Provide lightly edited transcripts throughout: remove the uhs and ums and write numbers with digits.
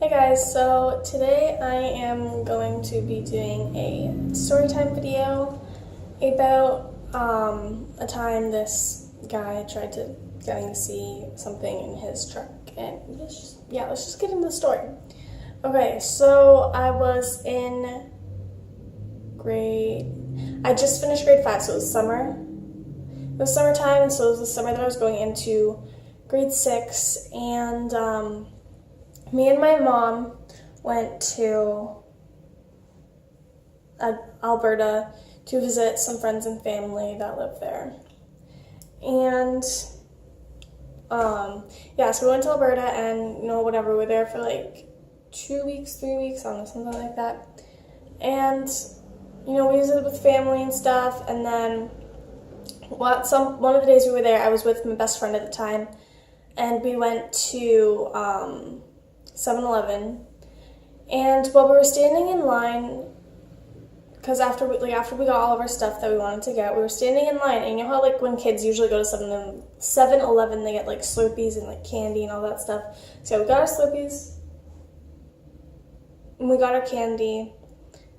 Hey guys, so today I am going to be doing a storytime video about a time this guy tried to get me to see something in his truck, and let's just get into the story. Okay, so I was in I just finished grade 5, so it was summer. It was summertime, and so it was the summer that I was going into grade 6, and me and my mom went to Alberta to visit some friends and family that live there. And so we went to Alberta, and whatever, we were there for like 2 weeks, 3 weeks, I don't know, something like that. And we visited with family and stuff, and then one of the days we were there, I was with my best friend at the time, and we went to 7-Eleven, and while we were standing in line, because after we got all of our stuff that we wanted to get, we were standing in line, and you know how like when kids usually go to 7-Eleven, they get like Slurpees and like candy and all that stuff. So we got our Slurpees, and we got our candy,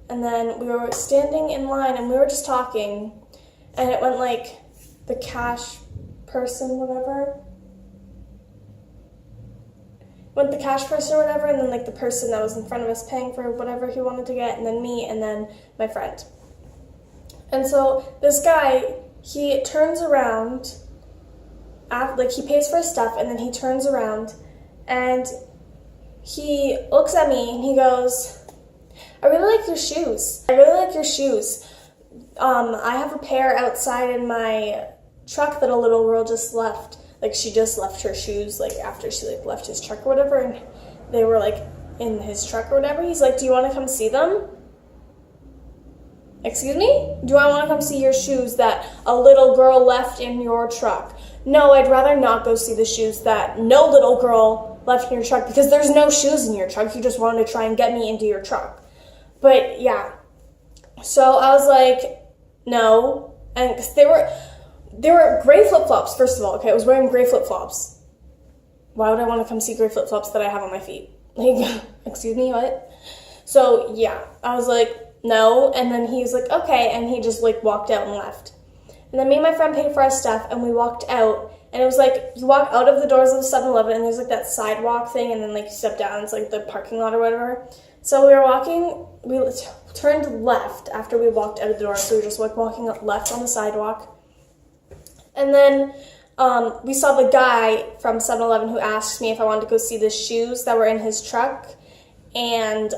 and then we were standing in line, and we were just talking, and it went like the cash person, whatever. Went the cash person or whatever, and then like the person that was in front of us paying for whatever he wanted to get, and then me, and then my friend. And so this guy, he turns around, he pays for his stuff, and then he turns around, and he looks at me, and he goes, I really like your shoes. I have a pair outside in my truck that a little girl just left. Like, she just left her shoes, like, after she, like, left his truck or whatever, and they were, like, in his truck or whatever. He's like, do you want to come see them? Excuse me? Do I want to come see your shoes that a little girl left in your truck? No, I'd rather not go see the shoes that no little girl left in your truck, because there's no shoes in your truck. You just wanted to try and get me into your truck. But, yeah. So I was like, no. And they were gray flip-flops, first of all. Okay, I was wearing gray flip-flops. Why would I want to come see gray flip-flops that I have on my feet? Like, excuse me, what? So, yeah, I was like, no, and then he was like, okay, and he just, like, walked out and left. And then me and my friend paid for our stuff, and we walked out, and it was like, you walk out of the doors of the 7-Eleven, and there's, like, that sidewalk thing, and then, like, you step down, it's, like, the parking lot or whatever. So we were walking, we turned left after we walked out of the door, so we were just, like, walking left on the sidewalk. And then we saw the guy from 7-Eleven who asked me if I wanted to go see the shoes that were in his truck. And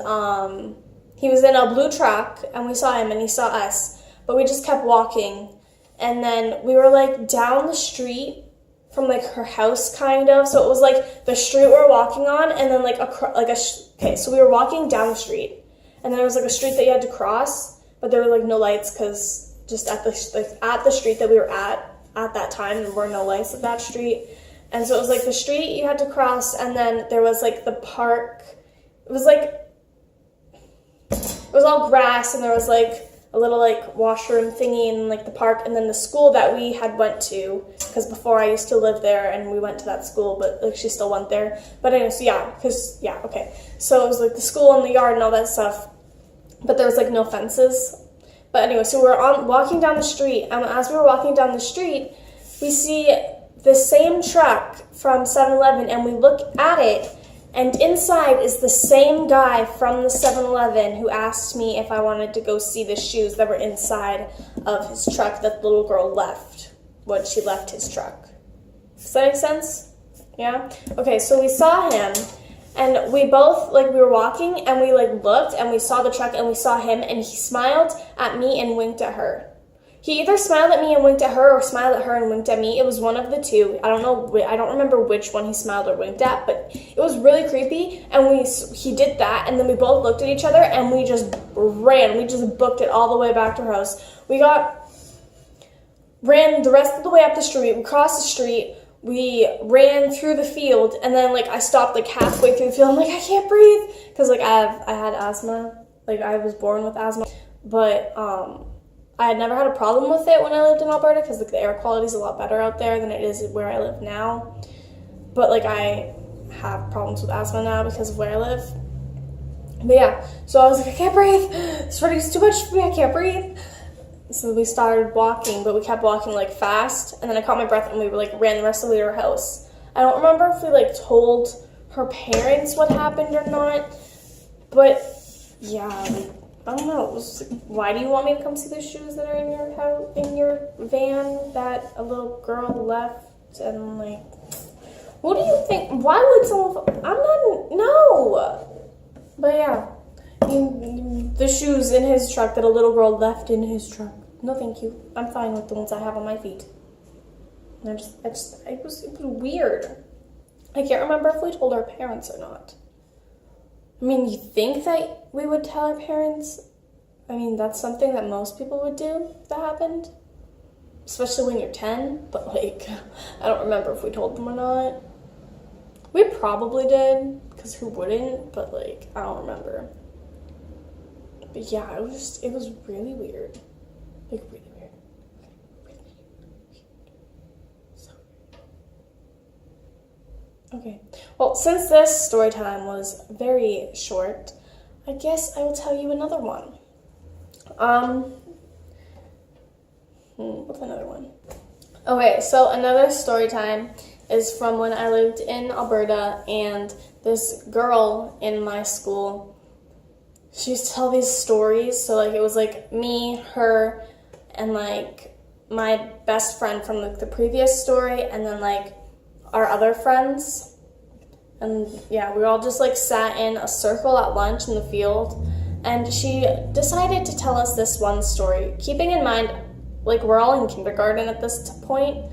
he was in a blue truck, and we saw him, and he saw us. But we just kept walking. And then we were, like, down the street from, like, her house, kind of. So it was, like, the street we were walking on, and then, like, okay, so we were walking down the street. And then there was, like, a street that you had to cross, but there were, like, no lights, because just at the street that we were at that time, there were no lights at that street. And so it was like the street you had to cross, and then there was like the park. It was all grass, and there was like a little like washroom thingy in like the park, and then the school that we had went to, because before I used to live there, and we went to that school, but like she still went there. But anyway, so okay. So it was like the school and the yard and all that stuff, but there was like no fences. But anyway, so we're walking down the street, and as we were walking down the street, we see the same truck from 7-Eleven, and we look at it, and inside is the same guy from the 7-Eleven who asked me if I wanted to go see the shoes that were inside of his truck that the little girl left when she left his truck. Does that make sense? Yeah? Okay, so we saw him. And we both, like, we were walking, and we, like, looked, and we saw the truck, and we saw him, and he smiled at me and winked at her. He either smiled at me and winked at her, or smiled at her and winked at me. It was one of the two. I don't remember which one he smiled or winked at, but it was really creepy, and he did that, and then we both looked at each other, and we just ran. We just booked it all the way back to her house. Ran the rest of the way up the street. We crossed the street. We ran through the field, and then, like, I stopped, like, halfway through the field. I'm like, I can't breathe, because, like, I had asthma. Like, I was born with asthma, but I had never had a problem with it when I lived in Alberta, because, like, the air quality is a lot better out there than it is where I live now. But, like, I have problems with asthma now because of where I live. But yeah, so I was like, I can't breathe. This is too much for me. I can't breathe. So we started walking, but we kept walking like fast. And then I caught my breath and we ran the rest of the way to her house. I don't remember if we told her parents what happened or not. But yeah, I don't know. It was why do you want me to come see the shoes that are in your house, in your van that a little girl left? And what do you think? Why would someone? I'm not. No. But yeah, the shoes in his truck that a little girl left in his truck. No, thank you. I'm fine with the ones I have on my feet. And it was weird. I can't remember if we told our parents or not. I mean, you think that we would tell our parents? I mean, that's something that most people would do if that happened. Especially when you're 10. But I don't remember if we told them or not. We probably did, because who wouldn't? But I don't remember. But yeah, it was really weird. Really weird. So weird. Okay. Well, since this story time was very short, I guess I will tell you another one. What's another one? Okay, so another story time is from when I lived in Alberta, and this girl in my school, she used to tell these stories. So it was me, her, and my best friend from the previous story, and then our other friends. And yeah, we all just sat in a circle at lunch in the field, and she decided to tell us this one story, keeping in mind we're all in kindergarten at this point.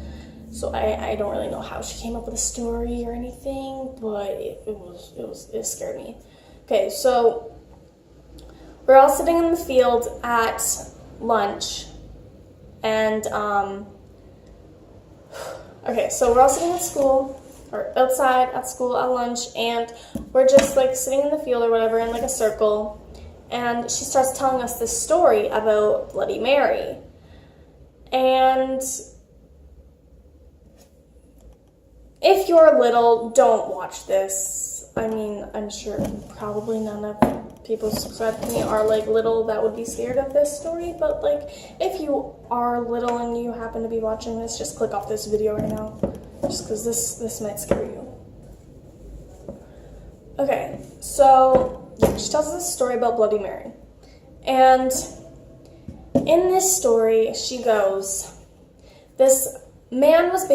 So I don't really know how she came up with a story or anything, but it scared me. Okay, so we're all sitting in the field at lunch, and okay, so we're all sitting at school or outside at school at lunch, and we're just sitting in the field or whatever in a circle, and she starts telling us this story about Bloody Mary, and if you're little, don't watch this. I mean, I'm sure probably none of people subscribed to me are little that would be scared of this story, but if you are little and you happen to be watching this, just click off this video right now, just because this might scare you. Okay, so yeah, she tells us this story about Bloody Mary, and in this story, she goes, this man was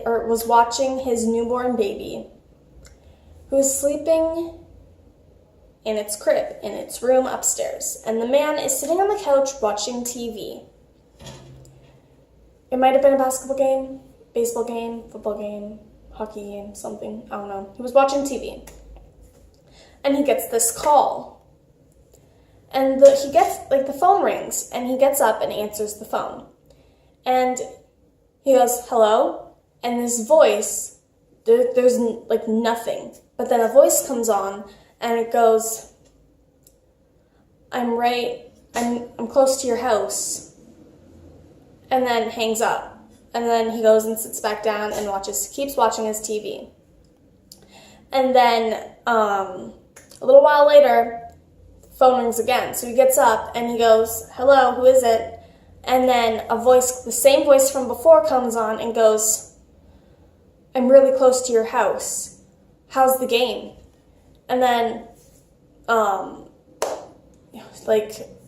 was watching his newborn baby, who was sleeping in its crib, in its room upstairs. And the man is sitting on the couch watching TV. It might have been a basketball game, baseball game, football game, hockey game, something. I don't know. He was watching TV. And he gets this call. And he gets, the phone rings, and he gets up and answers the phone. And he goes, hello? And this voice, there's nothing. But then a voice comes on, and it goes, I'm close to your house. And then hangs up. And then he goes and sits back down and keeps watching his TV. And then a little while later, the phone rings again. So he gets up and he goes, hello, who is it? And then the same voice from before comes on and goes, I'm really close to your house. How's the game? And then,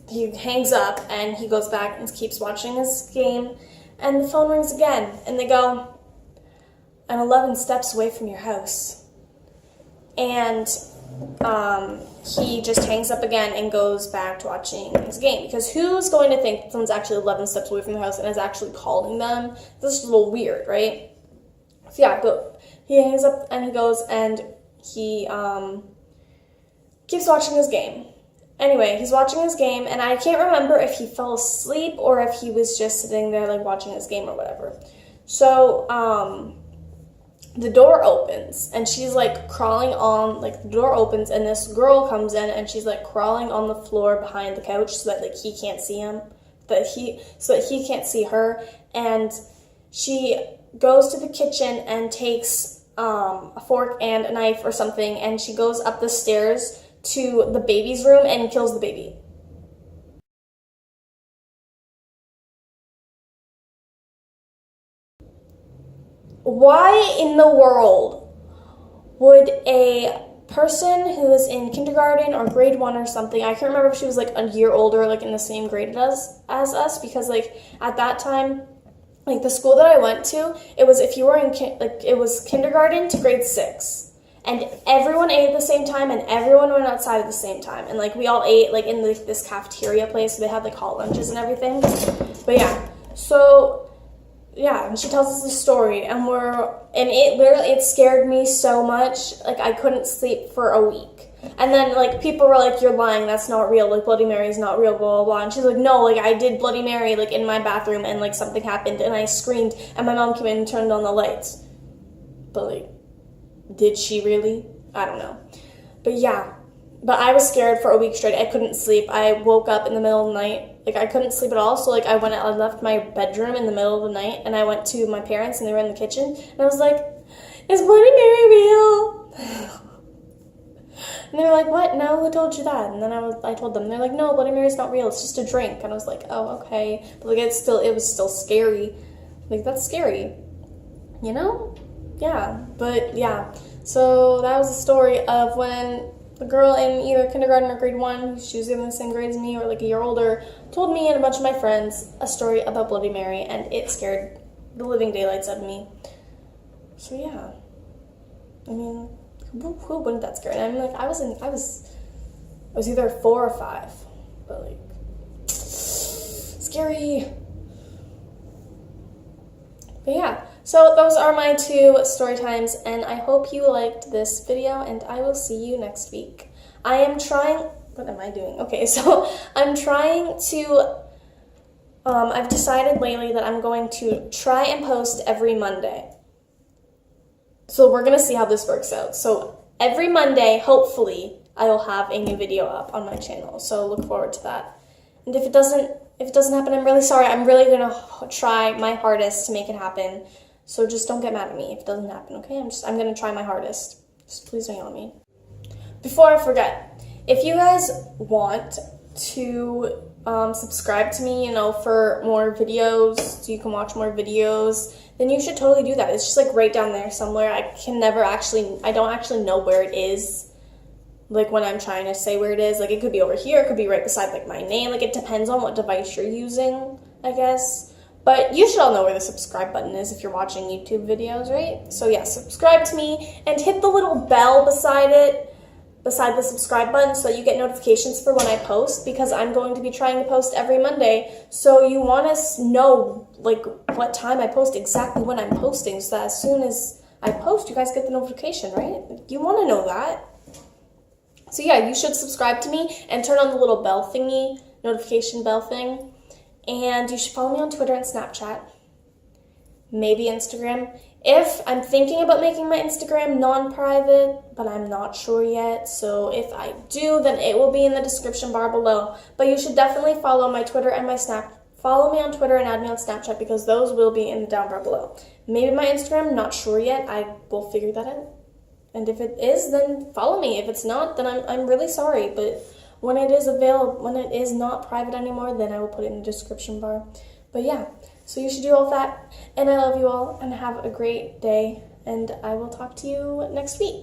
he hangs up and he goes back and keeps watching his game. And the phone rings again. And they go, I'm 11 steps away from your house. And he just hangs up again and goes back to watching his game. Because who's going to think that someone's actually 11 steps away from the house and is actually calling them? This is a little weird, right? So yeah, he hangs up and he goes and he keeps watching his game. Anyway, he's watching his game, and I can't remember if he fell asleep or if he was just sitting there watching his game or whatever. So the door opens, and she's crawling on, the door opens, and this girl comes in, and she's crawling on the floor behind the couch so that he can't see him, so that he can't see her. And she goes to the kitchen and takes a fork and a knife or something, and she goes up the stairs to the baby's room and kills the baby. Why in the world would a person who is in kindergarten or grade 1 or something, I can't remember if she was like a year older, like in the same grade as us, because like at that time, like the school that I went to, it was if you were in it was kindergarten to grade 6, and everyone ate at the same time and everyone went outside at the same time, and like we all ate like in this cafeteria place, so they had like hot lunches and everything. But yeah, so yeah, and she tells us the story, and it scared me so much, like I couldn't sleep for a week. And then like people were like, "You're lying, that's not real, like Bloody Mary is not real, blah blah blah." And she's like, "No, like I did Bloody Mary like in my bathroom, and like something happened and I screamed and my mom came in and turned on the lights." But like, did she really? I don't know. But yeah, but I was scared for a week straight. I couldn't sleep. I woke up in the middle of the night. Like, I couldn't sleep at all. So, like, I left my bedroom in the middle of the night, and I went to my parents, and they were in the kitchen. And I was like, "Is Bloody Mary real?" And they were like, "What? No, who told you that?" And then I told them. They're like, "No, Bloody Mary's not real. It's just a drink." And I was like, "Oh, okay." But, like, it was still scary. Like, that's scary. You know? Yeah. But, yeah. So, that was the story of when the girl in either kindergarten or grade 1, she was in the same grade as me or like a year older, told me and a bunch of my friends a story about Bloody Mary, and it scared the living daylights out of me. So yeah, I mean, who wouldn't that scare? And I mean, like I was either 4 or 5, but like scary. But yeah, so those are my 2 story times, and I hope you liked this video, and I will see you next week. I am trying, what am I doing? Okay, so I'm trying to, I've decided lately that I'm going to try and post every Monday. So we're going to see how this works out. So every Monday, hopefully, I will have a new video up on my channel, so look forward to that. And if it doesn't happen, I'm really sorry. I'm really going to try my hardest to make it happen. So just don't get mad at me if it doesn't happen, okay? I'm going to try my hardest. Just please don't yell at me. Before I forget, if you guys want to subscribe to me, for more videos, so you can watch more videos, then you should totally do that. It's just like right down there somewhere. I don't actually know where it is. Like when I'm trying to say where it is, like it could be over here, it could be right beside like my name, like it depends on what device you're using, I guess. But you should all know where the subscribe button is if you're watching YouTube videos, right? So yeah, subscribe to me and hit the little bell beside the subscribe button so that you get notifications for when I post, because I'm going to be trying to post every Monday. So you want to know like what time I post, exactly when I'm posting, so that as soon as I post, you guys get the notification, right? You want to know that. So yeah, you should subscribe to me and turn on the little bell thingy, notification bell thing. And you should follow me on Twitter and Snapchat, maybe Instagram. If I'm thinking about making my Instagram non-private, but I'm not sure yet. So if I do, then it will be in the description bar below. But you should definitely follow my Twitter and my follow me on Twitter and add me on Snapchat, because those will be in the down bar below. Maybe my Instagram, not sure yet. I will figure that out. And if it is, then follow me. If it's not, then I'm really sorry. But when it is available, when it is not private anymore, then I will put it in the description bar. But yeah, so you should do all of that. And I love you all, and have a great day. And I will talk to you next week.